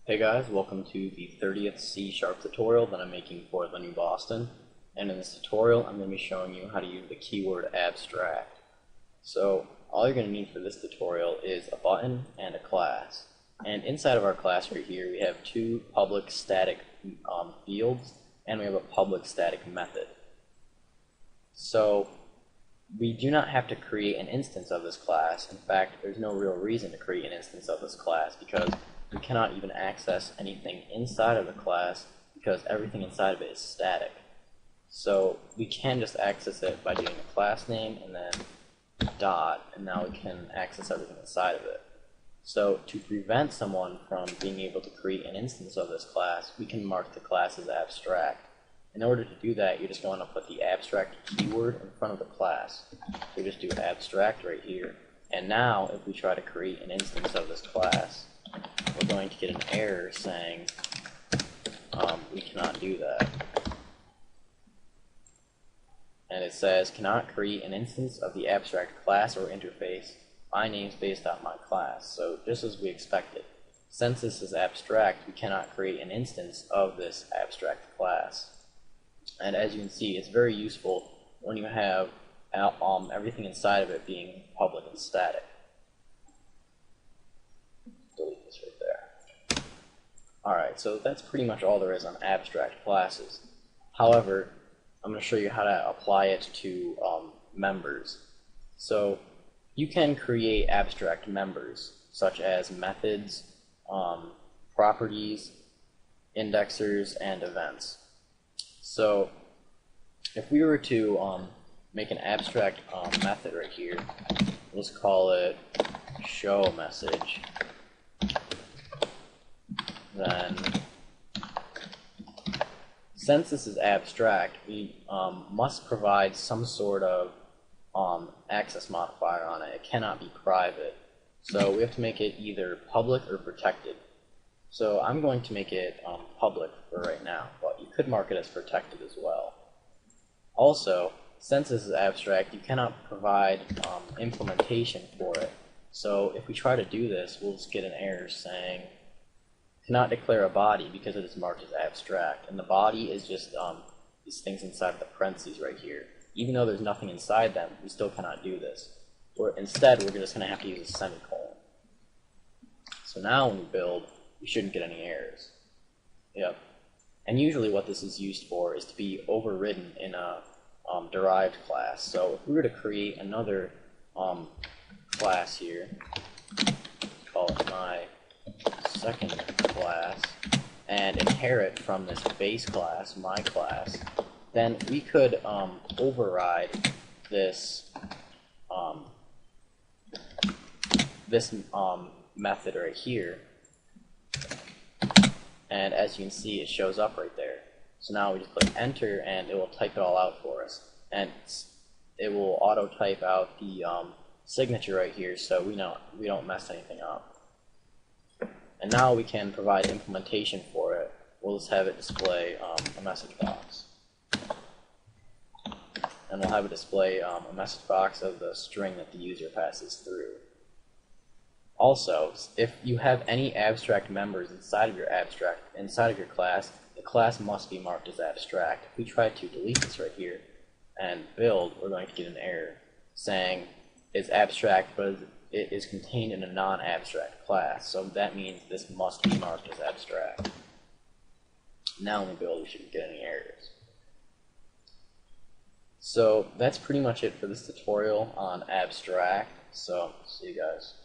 Hey guys, welcome to the 30th C# tutorial that I'm making for the new Boston. And in this tutorial, I'm going to be showing you how to use the keyword abstract. So all you're going to need for this tutorial is a button and a class. And inside of our class right here, we have two public static fields, and we have a public static method. So we do not have to create an instance of this class. In fact, there's no real reason to create an instance of this class because we cannot even access anything inside of the class because everything inside of it is static. So we can just access it by doing a class name and then dot, and now we can access everything inside of it. So to prevent someone from being able to create an instance of this class, we can mark the class as abstract. In order to do that, you're just going to put the abstract keyword in front of the class. So just do abstract right here. And now if we try to create an instance of this class, we're going to get an error saying we cannot do that. And it says, cannot create an instance of the abstract class or interface by names based on my class. So just as we expected, since this is abstract, we cannot create an instance of this abstract class. And as you can see, it's very useful when you have everything inside of it being public and static. Delete this right there. Alright, so that's pretty much all there is on abstract classes. However, I'm going to show you how to apply it to members. So you can create abstract members, such as methods, properties, indexers, and events. So if we were to make an abstract method right here, let's call it show message, then since this is abstract, we must provide some sort of access modifier on it. It cannot be private. So we have to make it either public or protected. So I'm going to make it public for right now, but you could mark it as protected as well. Also, since this is abstract, you cannot provide implementation for it. So if we try to do this, we'll just get an error saying cannot declare a body because it is marked as abstract. And the body is just these things inside of the parentheses right here. Even though there's nothing inside them, we still cannot do this. Instead, we're just going to have to use a semicolon. So now when we build, we shouldn't get any errors. Yep. And usually what this is used for is to be overridden in a derived class. So if we were to create another class here, call it my second class, and inherit from this base class, my class, then we could override this method right here. And as you can see, it shows up right there. So now we just click enter and it will type it all out for us. And it will auto type out the signature right here so we don't mess anything up. And now we can provide implementation for it. We'll just have it display a message box. And we'll have it display a message box of the string that the user passes through. Also, if you have any abstract members inside of your class, the class must be marked as abstract. If we try to delete this right here and build, we're going to get an error saying it's abstract, but it is contained in a non-abstract class. So that means this must be marked as abstract. Now when we build, we shouldn't get any errors. So that's pretty much it for this tutorial on abstract. So see you guys.